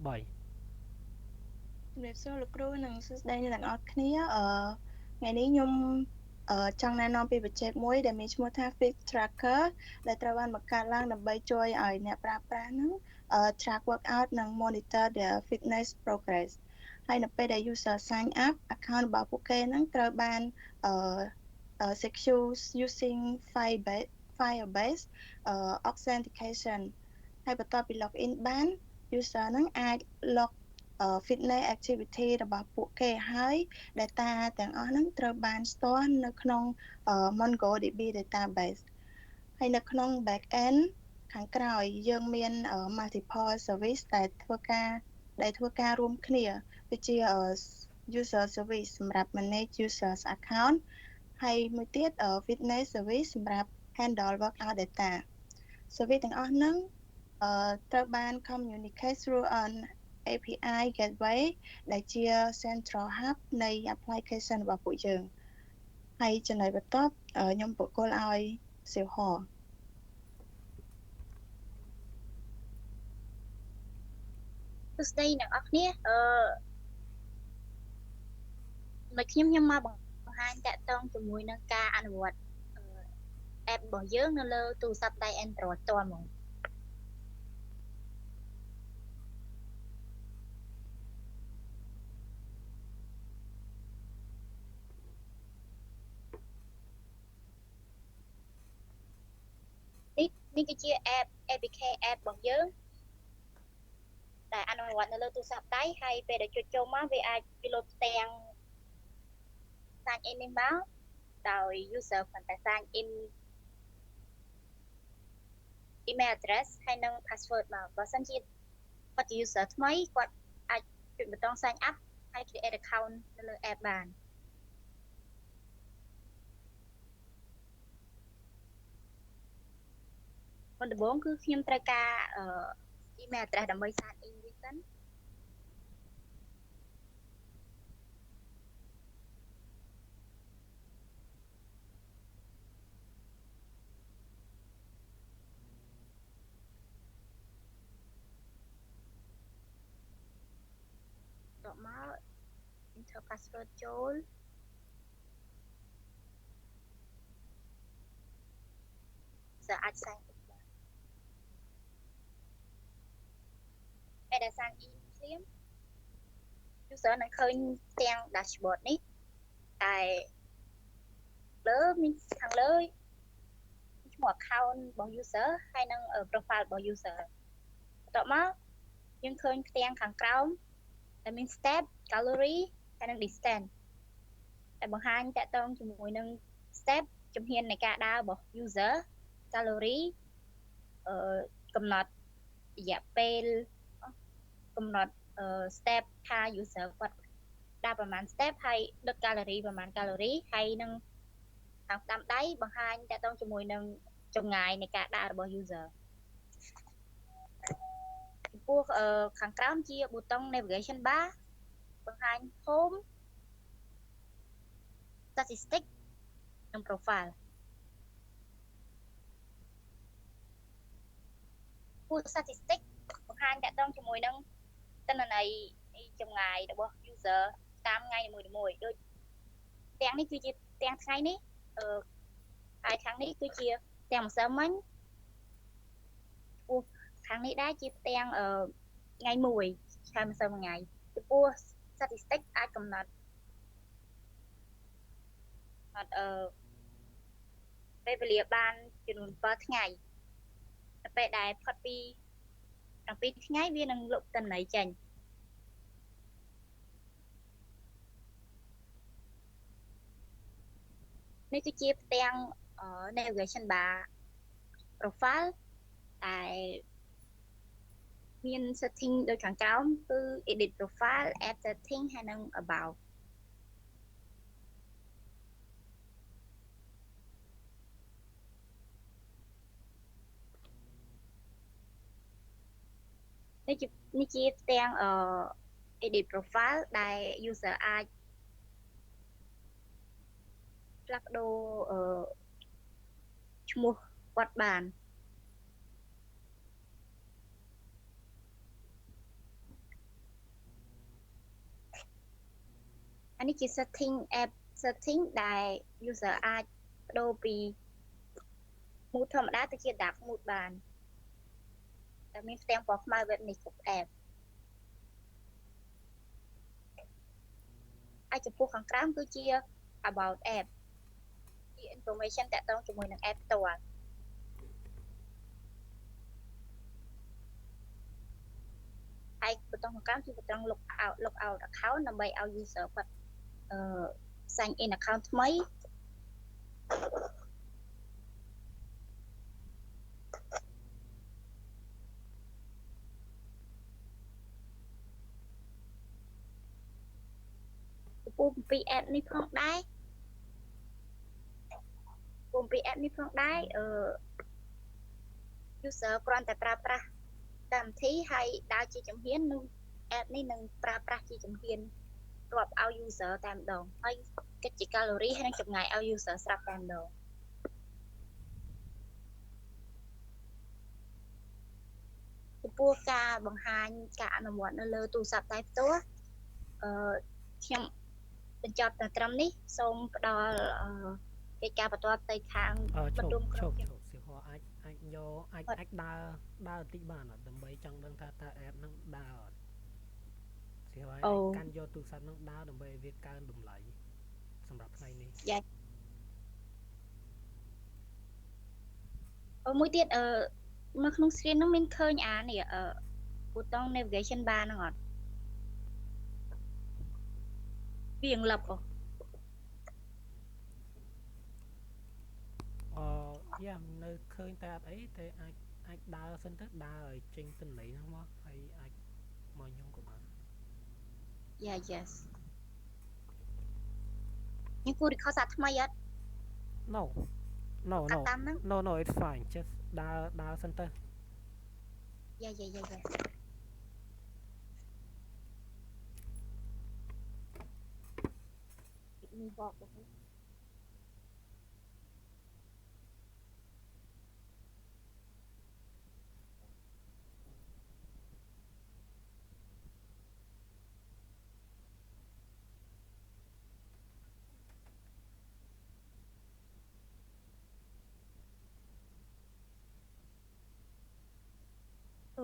3ជំរាបសួរលោកគ្រូនិងសួស្តីអ្នកទាំងអស់គ្នាថ្ងៃនេះខ្ញុំចង់ណែនាំពីបច្ចេកមួយដែលមានឈ្មោះថា Fit Tracker ដែលត្រូវបានបង្កើតឡើងដើម្បីជួយឲ្យអ្នកប្រើប្រាស់ហ្នឹងtrack workout និង monitor their fitness progress ហើយនៅពេលដែល user sign up account របស់ពួកគេហ្នឹងត្រូវបានអឺ secure using Firebase authentication ហើយបន្ទាប់ពី login បាន user ហ្នឹងអាច log fitness activity របស់ពួកគេហើយ data ទាំងអស់ហ្នឹងត្រូវបាន store នៅក្នុង MongoDB database ហើយនៅក្នុង back end ខាងក្រោយយើងមាន multiple service ដែលធ្វើការរួមគ្នាដូចជា user service សម្រាប់ manage users account ហើយមួយទៀត fitness service សម្រាប់ handle workout data service ទាំងអស់ហ្នឹងត្រូវបាន communicate through an API gateway ដែលជា central hub នៃ application របស់ពួកយើងហើយចំណុចបន្ទាប់ខ្ញុំបកគលឲ្យសៀវហរសួស្តីអ្នកនរគ្នាដូចខ្ញុំមកបង្ហាញតាក់ទងជាមួយនឹងការអនុវត្ត app របស់យើងនៅលើទូរស័ព្ទដៃ Android ផ្ទាល់ហ្មងនេះគឺជា APK app របស់យើងដែលអនុវត្តនៅលើទូរស័ព្ទដៃហើយពេលដែលចុចចូលមកវាអាចពីលោតផ្ទាំង sign in នេះមកដោយ user គ្រាន់តែ sign in email address ហើយនិង password មកបើសិនជាគាត់ជា user ថ្មីគាត់អាចចុចប៊ូតុង sign up ហើយ create account នៅលើ app បានមុនដំបូងគឺខ្ញុំត្រូវការ email address ដើម្បី sign in វិញសិនតមក enter password ចូលអាច sign in បានពេលដែល sign in ភ្លាម user នឹងឃើញផ្ទាំង dashboard នេះតែលើមានខាងលើឈ្មោះ account របស់ user ហើយនិង profile របស់ user បន្ទាប់មកយើងឃើញផ្ទាំងខាងក្រោមដែលមាន step calorie ហើយនិង distance ដែលបង្ហាញតាក់ទងជាមួយនឹង step ជំហាននៃការដើររបស់ user calorie កំណត់រយៈពេលកំណត់ step ថា user គាត់ដើរប្រហែល step ហើយដុត calorie ប្រហែល calorie ហើយនឹងខាងស្ដាំដៃបង្ហាញតាក់ទងជាមួយនឹងចម្ងាយនៃការដើររបស់ user ចំពោះខាងក្រោមជាប៊ូតុង navigation bar បង្ហាញ home statistic និង profile ពូ statistic បង្ហាញតាក់ទងជាមួយនឹងទិន្នន័យចម្ងាយរបស់ user តាមថ្ងៃនីមួយៗដូចទាំងនេះគឺជាទាំងថ្ងៃនេះហើយខាងនេះគឺជាទាំងម្សិលមិញពោះខាងនេះដែរជាទាំងថ្ងៃមួយហើយម្សិលមួយថ្ងៃចំពោះ statistic អាចកំណត់ពេលវេលាបានចំនួន7ថ្ងៃតែពេលដែលផុតពី7ថ្ងៃវានឹងលុបទិន្នន័យចេញនេះគឺជាផ្ទាំង navigation bar profile ដែលមាន setting ដូចខាងក្រោមគឺ edit profile add setting ហើយនិង about នេះជាផ្ទាំង edit profile ដែល user អាចផ្លាស់ប្ដូរឈ្មោះគាត់បាន អានេះជា setting app setting ដែល user អាចបដូរពី mood ធម្មតាទៅជា dark mood បានតែមានផ្ទាំងពណ៌ខ្មៅបែបនេះគ្រប់ app ហើយចំពោះខាងក្រោមគឺជា about app ជា information តាក់ទងជាមួយនឹង app ផ្ទាល់ហើយប៊ូតុងខាងក្រោមជាប៊ូតុង log out account ដើម្បីឲ្យ user គាត់ sign in account ថ្មីចំពោះពី app នេះផងដែរuser គ្រាន់តែប្រើប្រាស់កម្មវិធីហើយដើរជាជំហាននឹង app នេះនឹងប្រើប្រាស់ជាជំហានរាប់ឲ្យ user តែម្ដងហើយគិតជា calorie ហើយនឹងចម្ងាយឲ្យ user ស្រាប់តែម្ដងចំពោះការបង្ហាញការអនុវត្តនៅលើទូរស័ព្ទដៃផ្ទាល់ខ្ញុំបញ្ចប់តែត្រឹមនេះសូមផ្ដល់កិច្ចការបន្ទាប់ទៅខាងបន្ទុំក្រុមខ្ញុំសៀវអាចយកអាចដើរបន្តិចបានអត់ដើម្បីចង់ដឹងថាតើ app ហ្នឹងដើរអត់សៀវអាចកាន់យកទូរស័ព្ទហ្នឹងដើរដើម្បីឲ្យវាកើនតម្លៃសម្រាប់ថ្ងៃនេះមួយទៀតនៅក្នុង screen ហ្នឹងមានឃើញអានេះប៊ូតុង navigation bar ហ្នឹងអត់វាងលឹបយ៉ានៅឃើញតែអត់អីតែអាចដើរសិនទៅដើរឲ្យចេញទិន្នន័យហ្នឹងមកហើយអាចមកខ្ញុំក៏បាន yes នេះគូ record សាថ្មីអត់ No it's fine just ដើរសិនទៅ Yeah mình vọt được không?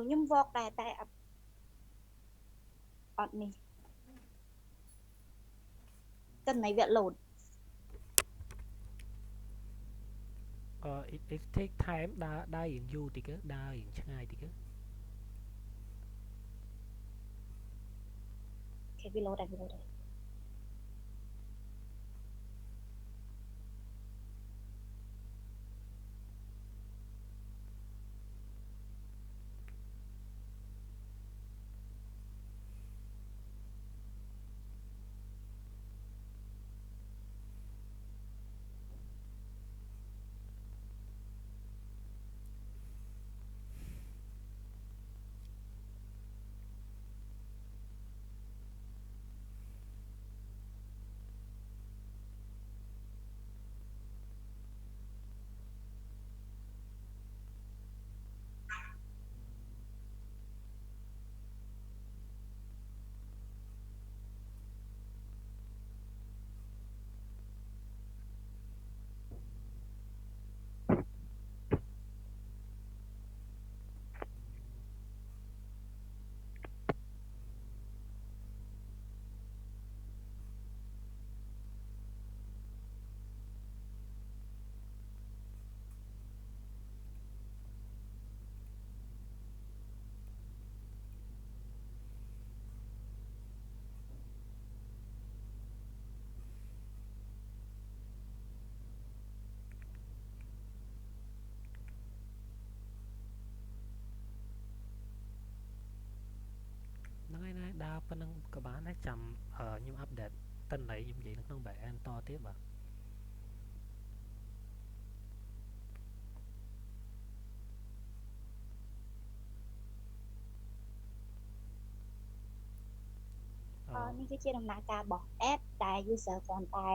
Nhưng vọt tại ọt này cần này việc load it take time ដើររៀងយូរតិចទៅដើររៀងឆ្ងាយតិចទៅ Okay, we load it.ហ្នឹងហើយណាដើរប៉ុណ្ណឹងក៏បានដែរចាំខ្ញុំអាប់ដេតទិន្នន័យខ្ញុំនិយាយនៅក្នុង back end តទៀតបាទនេះគឺជាដំណើរការរបស់ app ដែល user គ្រាន់តែ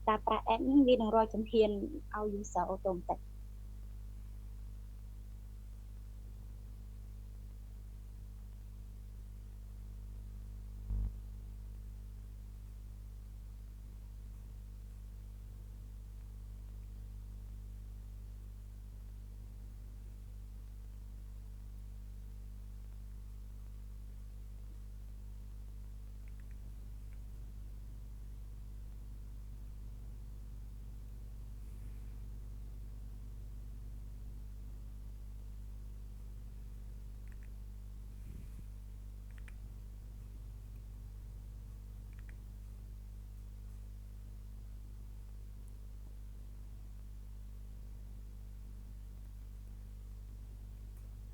ការប្រើ app នេះវានឹងរកជំហានឲ្យ user automatic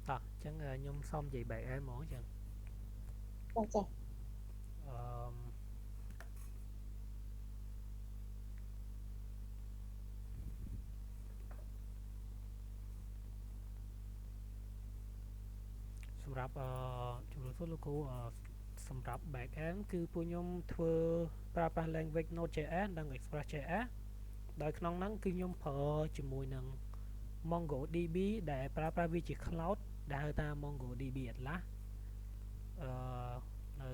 តោះអញ្ចឹងខ្ញុំសុំនិយាយ back end ហ្មងអញ្ចឹង ចាចា អឺសម្រាប់ជំនួសលោកគ្រូសម្រាប់ back end គឺពួកខ្ញុំធ្វើប្រើប្រាស់ language Node.js និង Express.js ដោយក្នុងហ្នឹងគឺខ្ញុំប្រើជាមួយនឹង MongoDB ដែលប្រើប្រាស់វាជា cloud ដែលហៅថា MongoDB Atlas នៅ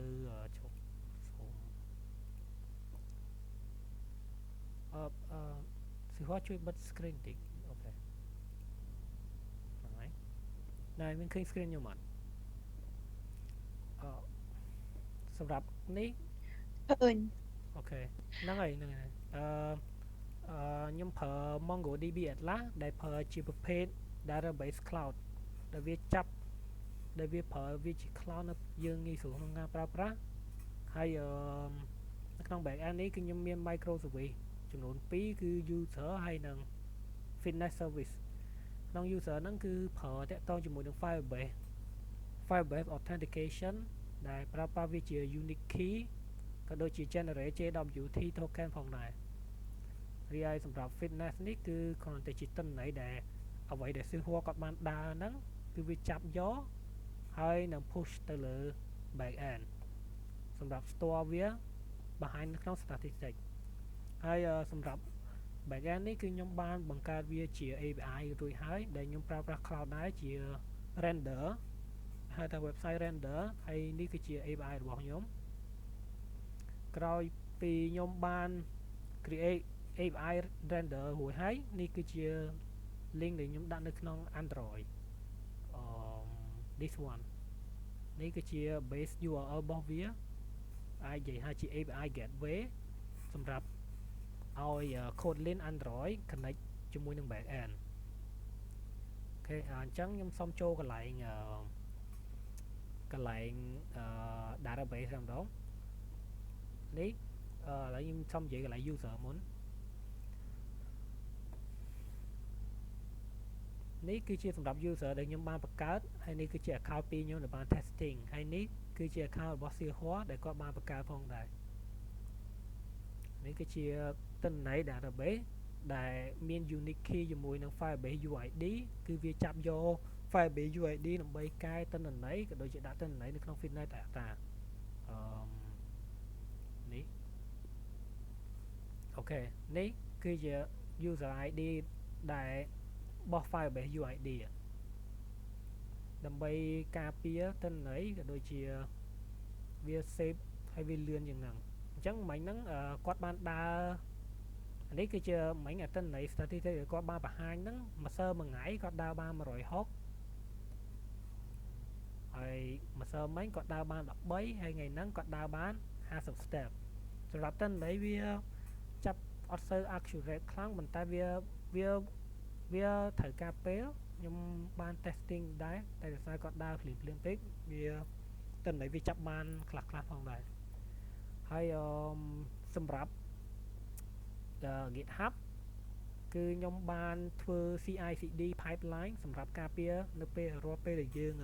ជុំសូមសិស្សជួយបិទ screen តិចអូខេហ្នឹងហើយណែមានឃើញ screen ខ្ញុំអត់សម្រាប់នេះ ឃើញ អូខេហ្នឹងហើយខ្ញុំប្រើ MongoDB Atlas ដែលប្រើជាប្រភេទ database cloud ដែលវាចាប់ដែលវាប្រើវាជា cloud នៅយើងងាយស្រួលក្នុងការប្រើប្រាស់ហើយនៅក្នុង back end នេះគឺខ្ញុំមាន microservice ចំនួន2គឺ user ហើយនិង fitness service ក្នុង user ហ្នឹងគឺប្រើតាក់ទងជាមួយនឹង Firebase authentication ដែលប្រើប្រាស់វាជា unique key ក៏ដូចជា generate JWT token ផងដែររីឯសម្រាប់ fitness នេះគឺគ្រាន់តែជាទិន្នន័យដែលអ្វីដែលសិស្សគាត់បានដើរហ្នឹងគឺវាចាប់យកហើយនឹង push ទៅលើ back end សម្រាប់ store វាបង្ហាញនៅក្នុង statistic ហើយសម្រាប់ back end នេះគឺខ្ញុំបានបង្កើតវាជា API រួចហើយដែលខ្ញុំប្រើប្រាស់ cloud ដែរជា render ហៅថា website render ហើយនេះគឺជា API របស់ខ្ញុំក្រោយពីខ្ញុំបាន create API render រួចហើយនេះគឺជា link ដែលខ្ញុំដាក់នៅក្នុង Android this one នេះគឺជា base URL របស់វាអាចនិយាយថាជា API gateway សម្រាប់ឲ្យ Kotlin Android connect ជាមួយនឹង back end អូខេអញ្ចឹងខ្ញុំសុំចូលកន្លែងdatabase ម្ដងនេះឥឡូវខ្ញុំសុំនិយាយកន្លែង user មុននេះគឺជាសម្រាប់ user ដែលខ្ញុំបានបង្កើតហើយនេះគឺជា account ពីខ្ញុំដែលបាន testing ហើយនេះគឺជា account របស់សៀហួរដែលគាត់បានបង្កើតផងដែរនេះគឺជាទិន្នន័យ database ដែលមាន unique key ជាមួយនឹង Firebase UID គឺវាចាប់យក Firebase UID ដើម្បីកែទិន្នន័យក៏ដូចជាដាក់ទិន្នន័យនៅក្នុង Fitness Data នេះអូខេនេះគឺជា user ID ដែលបោះ Firebase UID ដើម្បីការពារទិន្នន័យក៏ដូចជាវា save ហើយវាលឿនយ៉ាងហ្នឹងអញ្ចឹងមិញហ្នឹងគាត់បានដើរនេះគឺជាមិញទិន្នន័យ statistic ដែលគាត់បានបង្ហាញហ្នឹងមួយសើមួយថ្ងៃគាត់ដើរបាន160ហើយមួយសើមិញគាត់ដើរបាន13ហើយថ្ងៃហ្នឹងគាត់ដើរបាន50 step សម្រាប់ទិន្នន័យវាចាប់អត់សូវ accurate ខ្លាំងប៉ុន្តែវាត្រូវការពេលខ្ញុំបាន testing ដែរតែដោយសារគាត់ដើរភ្លាមពេកវាទិន្នន័យវាចាប់បានខ្លះផងដែរហើយសម្រាប់ GitHub គឺខ្ញុំបានធ្វើ CI/CD pipeline សម្រាប់ការពារនៅពេលរាល់ពេលដែលយើង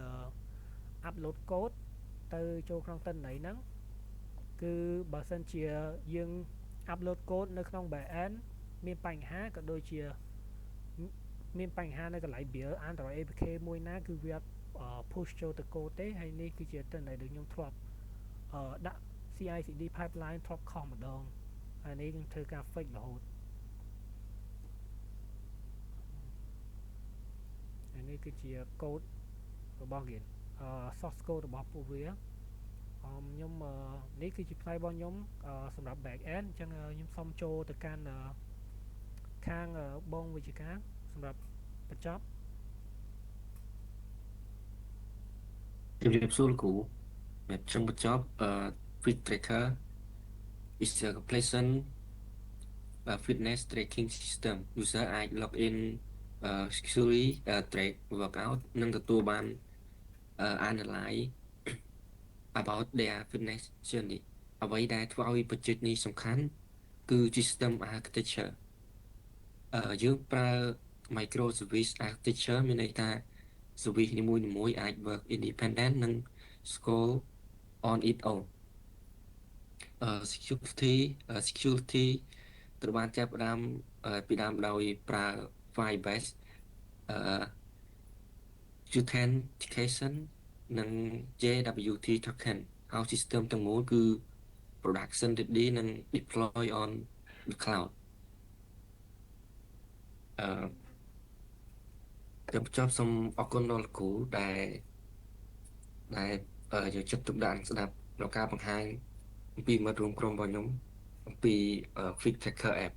upload code ទៅចូលក្នុងទិន្នន័យហ្នឹងគឺបើសិនជាយើង upload code នៅក្នុង back end មានបញ្ហាក៏ដូចជាមានបញ្ហានៅកន្លែង build Android APK មួយណាគឺវា push ចូលទៅ code ទេហើយនេះគឺជាទិន្នន័យដែលខ្ញុំធ្លាប់ដាក់ CI/CD pipeline ធ្លាប់ខុសម្ដងហើយនេះខ្ញុំធ្វើការ fix រហូតហើយនេះគឺជា code របស់គេsource code របស់ពួកវាខ្ញុំនេះគឺជាផ្នែករបស់ខ្ញុំសម្រាប់ back end អញ្ចឹងខ្ញុំសុំចូលទៅកាន់ខាងបងវិជ្ជាការសម្រាប់បញ្ចប់ជំរាបសួរលោកគ្រូចង់បញ្ចប់ Fit Tracker is a pleasant fitness tracking system user អាច log in securely track workout និងទទួលបាន analyze about their fitness journey អ្វីដែលធ្វើឲ្យបច្ចេកនេះសំខាន់គឺ system architecture យើងប្រើ microservice architecture មានន័យថា service នីមួយៗអាច work independent និង scale on its own security ត្រូវបានចាប់ផ្ដើមពីដើមដោយប្រើ Firebase authentication និង JWT token ហើយ system ទាំងមូលគឺ production ready និង deploy on the cloud ខ្ញុំបញ្ចប់សូមអរគុណដល់លោកគ្រូដែលយកចិត្តទុកដាក់ស្ដាប់ដល់ការបង្ហាញអំពីមិត្តរួមក្រុមរបស់ខ្ញុំអំពី Fit Tracker App